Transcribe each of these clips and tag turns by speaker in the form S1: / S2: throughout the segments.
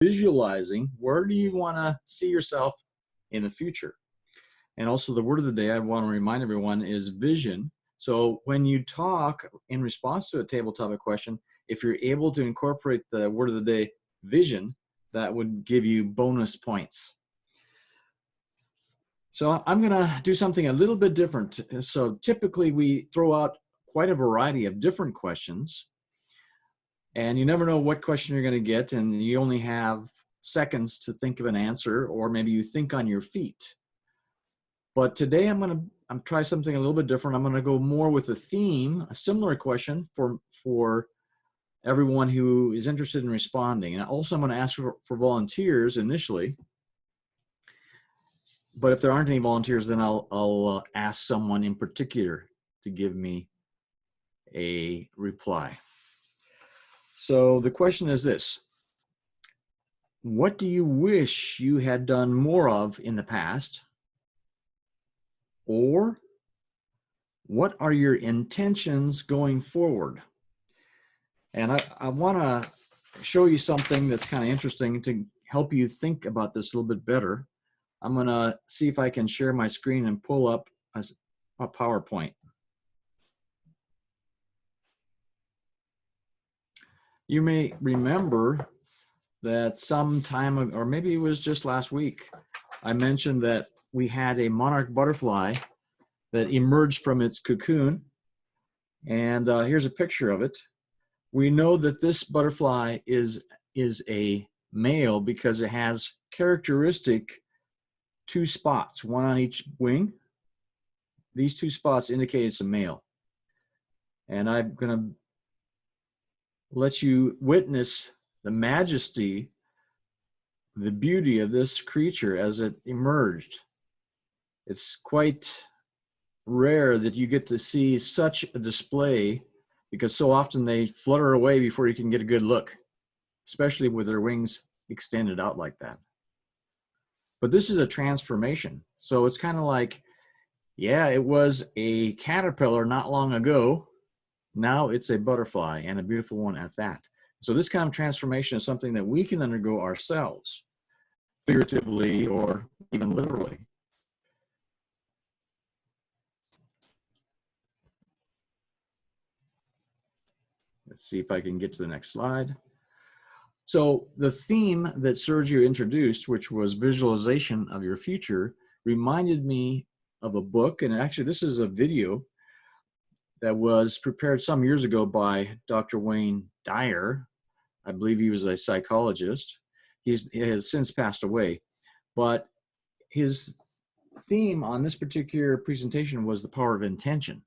S1: visualizing where do you want to see yourself in the future. And also the word of the day I want to remind everyone is vision. So when you talk in response to a table topic question, if you're able to incorporate the word of the day vision, that would give you bonus points. So I'm going to do something a little bit different. So typically we throw out quite a variety of different questions, and you never know what question you're going to get, and you only have seconds to think of an answer, or maybe you think on your feet. But today I'm going to try something a little bit different. I'm going to go more with a theme, a similar question for everyone who is interested in responding. And also I'm going to ask for volunteers initially. But if there aren't any volunteers, then I'll ask someone in particular to give me a reply. So the question is this: what do you wish you had done more of in the past? Or what are your intentions going forward? And I want to show you something that's kind of interesting to help you think about this a little bit better. I'm going to see if I can share my screen and pull up a PowerPoint. You may remember that some time ago, or maybe it was just last week, I mentioned that we had a monarch butterfly that emerged from its cocoon. And here's a picture of it. We know that this butterfly is a male because it has characteristic 2 spots, one on each wing. These 2 spots indicate it's a male. And I'm going to let you witness the majesty, the beauty of this creature as it emerged. It's quite rare that you get to see such a display, because so often they flutter away before you can get a good look, especially with their wings extended out like that. But this is a transformation. So it's kind of like, yeah, it was a caterpillar not long ago. Now it's a butterfly, and a beautiful one at that. So this kind of transformation is something that we can undergo ourselves, figuratively or even literally. Let's see if I can get to the next slide. So the theme that Sergio introduced, which was visualization of your future, reminded me of a book. And actually, this is a video that was prepared some years ago by Dr. Wayne Dyer. I believe he was a psychologist. He has since passed away. But his theme on this particular presentation was the power of intention.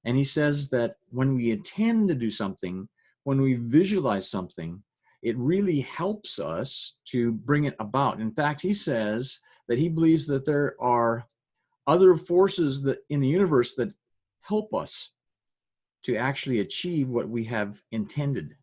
S1: And he says that when we intend to do something, when we visualize something, it really helps us to bring it about. In fact, he says that he believes that there are other forces that in the universe that help us to actually achieve what we have intended.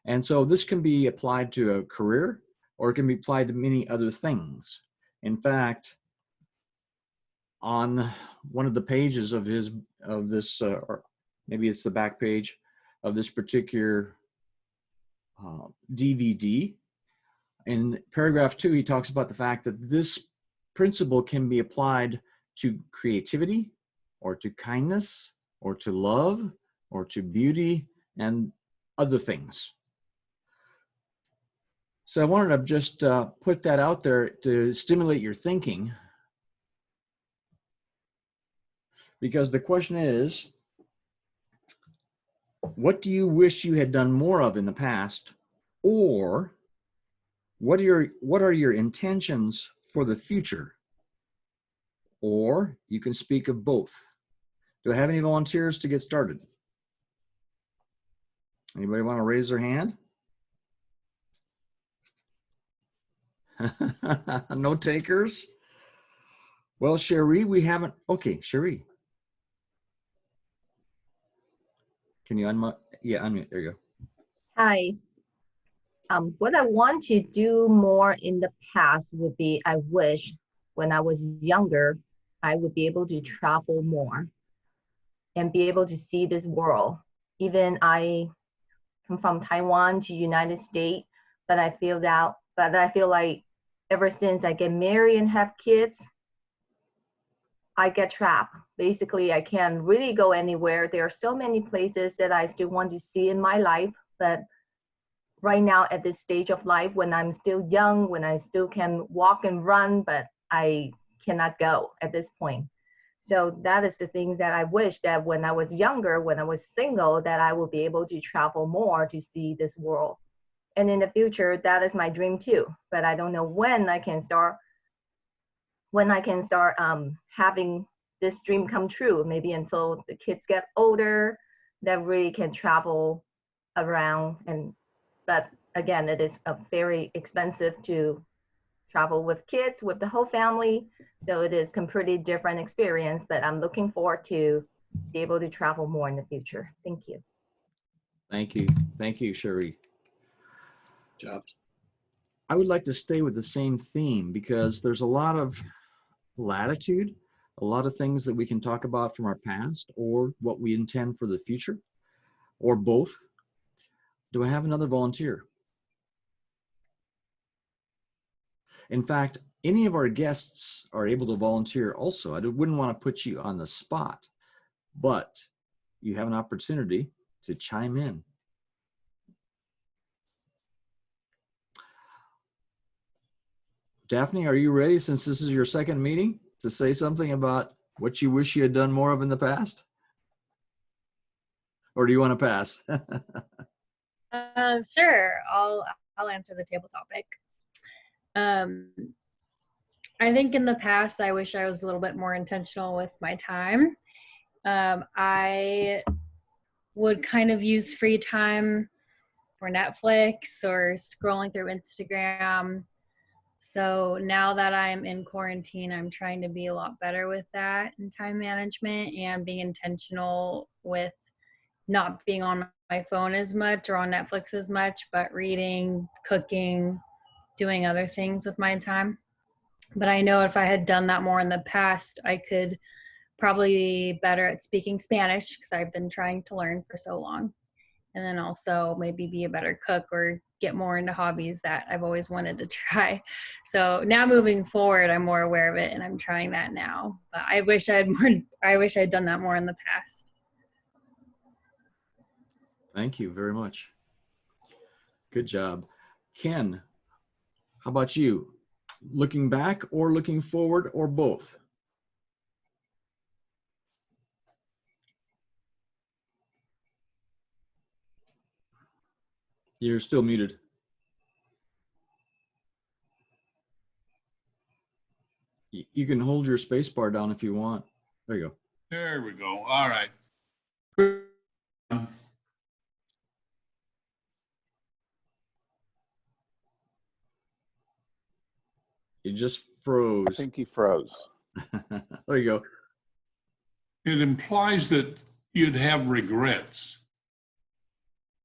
S1: And so this can be applied to a career, or it can be applied to many other things. In fact, on one of the pages of this, or maybe it's the back page of this particular DVD, in paragraph 2, he talks about the fact that this principle can be applied to creativity, or to kindness, or to love, or to beauty, and other things. So I wanted to just put that out there to stimulate your thinking, because the question is, what do you wish you had done more of in the past? Or what are your intentions for the future? Or you can speak of both. Do I have any volunteers to get started? Anybody want to raise their hand? No takers? Well, Cherie, we haven't. Okay, Cherie. Can you unmute? Yeah, unmute. There you go.
S2: Hi. What I want to do more in the past would be, I wish when I was younger, I would be able to travel more and be able to see this world. Even I come from Taiwan to United States, but I feel that But I feel like ever since I get married and have kids, I get trapped. Basically, I can't really go anywhere. There are so many places that I still want to see in my life, but right now at this stage of life, when I'm still young, when I still can walk and run, but I cannot go at this point. So that is the things that I wish that when I was younger, when I was single, that I would be able to travel more to see this world. And in the future, that is my dream too. But I don't know when I can start having this dream come true. Maybe until the kids get older, that really can travel around. And but again, it is very expensive to travel with kids, with the whole family. So it is completely different experience. But I'm looking forward to be able to travel more in the future. Thank you.
S1: Thank you, Sherry.
S3: Good job.
S1: I would like to stay with the same theme because there's a lot of latitude, a lot of things that we can talk about from our past or what we intend for the future, or both. Do I have another volunteer? In fact, any of our guests are able to volunteer also. I wouldn't want to put you on the spot, but you have an opportunity to chime in. Daphne, are you ready, since this is your second meeting, to say something about what you wish you had done more of in the past? Or do you want to pass?
S4: Sure, I'll answer the table topic. I think in the past, I wish I was a little bit more intentional with my time. I would kind of use free time for Netflix or scrolling through Instagram. So now that I'm in quarantine, I'm trying to be a lot better with that and time management and being intentional with not being on my phone as much or on Netflix as much, but reading, cooking, doing other things with my time. But I know if I had done that more in the past, I could probably be better at speaking Spanish because I've been trying to learn for so long. And then also maybe be a better cook or get more into hobbies that I've always wanted to try. So now moving forward, I'm more aware of it and I'm trying that now. But I wish I'd done that more in the past.
S1: Thank you very much. Good job. Ken, how about you? Looking back or looking forward or both? You're still muted. You can hold your space bar down if you want. There you go.
S3: There we go. All right.
S1: You just
S5: I
S1: froze.
S5: think he froze.
S1: There you go.
S3: It implies that you'd have regrets.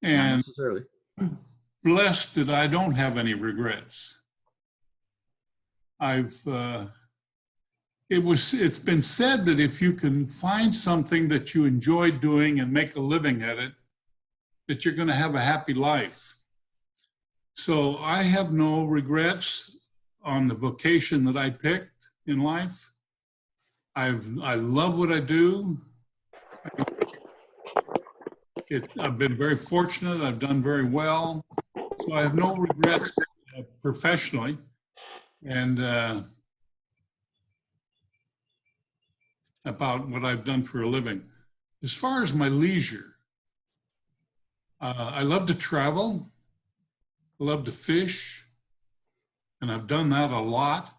S1: Not
S3: And
S1: necessarily.
S3: blessed that I don't have any regrets. It's been said that if you can find something that you enjoy doing and make a living at it, that you're going to have a happy life. So I have no regrets on the vocation that I picked in life. I love what I do. I've been very fortunate. I've done very well. So I have no regrets professionally. And about what I've done for a living. As far as my leisure, I love to travel. I love to fish. And I've done that a lot.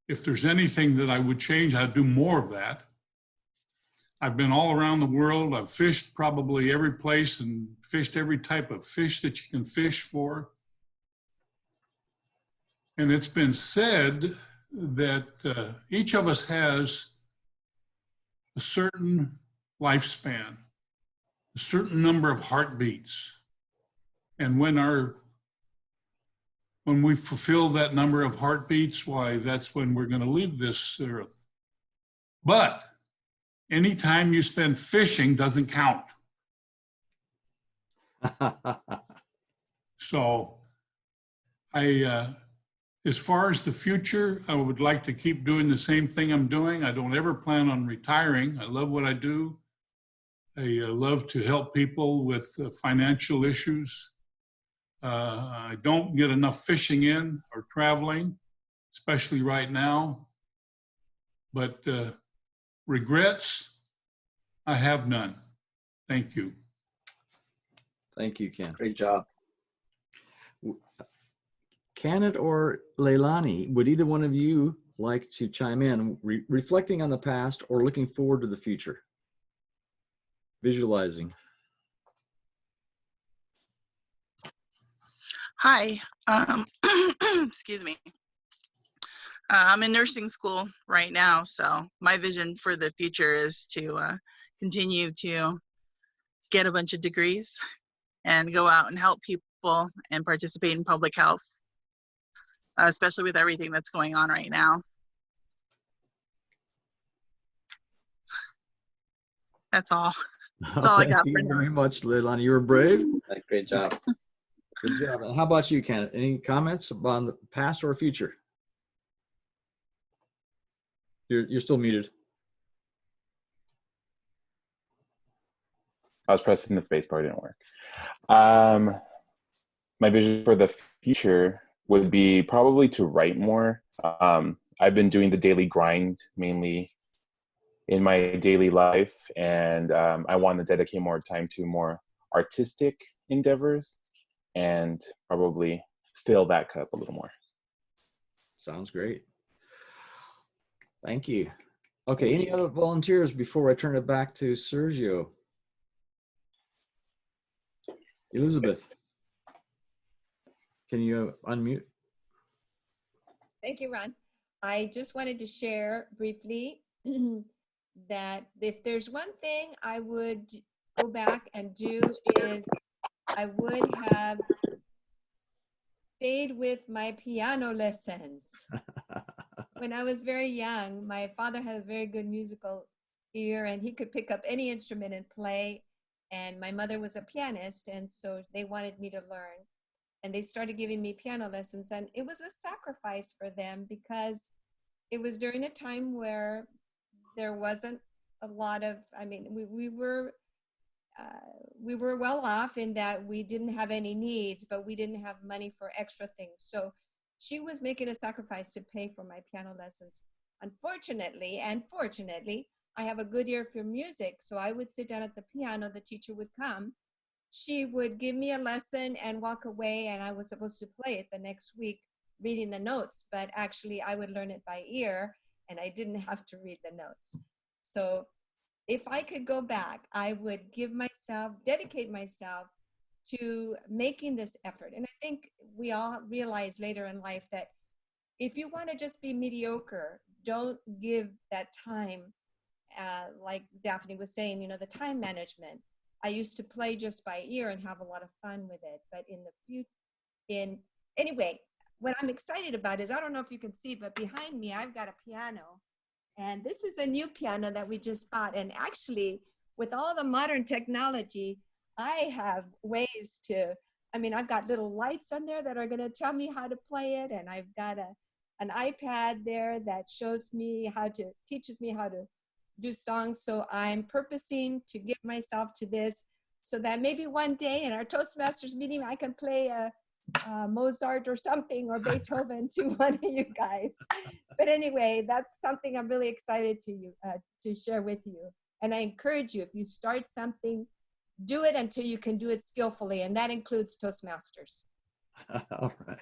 S3: If there's anything that I would change, I'd do more of that. I've been all around the world. I've fished probably every place and fished every type of fish that you can fish for. And it's been said that each of us has a certain lifespan, a certain number of heartbeats. And when we fulfill that number of heartbeats, why, that's when we're going to leave this earth. But any time you spend fishing doesn't count. So As far as the future, I would like to keep doing the same thing I'm doing. I don't ever plan on retiring. I love what I do. I love to help people with financial issues. I don't get enough fishing in or traveling, especially right now. But regrets, I have none. Thank you.
S1: Thank you, Ken.
S5: Great job.
S1: Kenneth or Leilani, would either one of you like to chime in, reflecting on the past or looking forward to the future? Visualizing.
S6: Hi, excuse me. I'm in nursing school right now, so my vision for the future is to continue to get a bunch of degrees and go out and help people and participate in public health, especially with everything that's going on right now. That's all. That's all I got
S1: Thank
S6: for
S1: you
S6: now.
S1: very much, Leilani. You were brave.
S5: Great job.
S1: Good job. And how about you, Kenneth? Any comments about the past or future? You're still muted.
S7: I was pressing the space bar, it didn't work. My vision for the future would be probably to write more. I've been doing the daily grind mainly in my daily life, and I want to dedicate more time to more artistic endeavors and probably fill that cup a little more.
S1: Sounds great. Thank you. Okay, any other volunteers before I turn it back to Sergio? Elizabeth, can you unmute?
S8: Thank you, Ron. I just wanted to share briefly that if there's one thing I would go back and do is I would have stayed with my piano lessons. When I was very young, my father had a very good musical ear and he could pick up any instrument and play. And my mother was a pianist, and so they wanted me to learn. And they started giving me piano lessons, and it was a sacrifice for them because it was during a time where there wasn't a lot of, I mean, we were well off in that we didn't have any needs, but we didn't have money for extra things. So she was making a sacrifice to pay for my piano lessons. Unfortunately, and fortunately, I have a good ear for music. So I would sit down at the piano, the teacher would come, she would give me a lesson and walk away, and I was supposed to play it the next week reading the notes, but actually I would learn it by ear and I didn't have to read the notes. So if I could go back, I would dedicate myself to making this effort. And I think we all realize later in life that if you want to just be mediocre, don't give that time, like Daphne was saying, you know, the time management. I used to play just by ear and have a lot of fun with it. But in the future, anyway, what I'm excited about is, I don't know if you can see, but behind me, I've got a piano. And this is a new piano that we just bought. And actually, with all the modern technology, I have ways to, I mean, I've got little lights on there that are going to tell me how to play it. And I've got an iPad there that teaches me how to do songs. So I'm purposing to give myself to this so that maybe one day in our Toastmasters meeting, I can play a Mozart or something, or Beethoven to one of you guys. But anyway, that's something I'm really excited to share with you. And I encourage you, if you start something, do it until you can do it skillfully. And that includes Toastmasters.
S1: All right.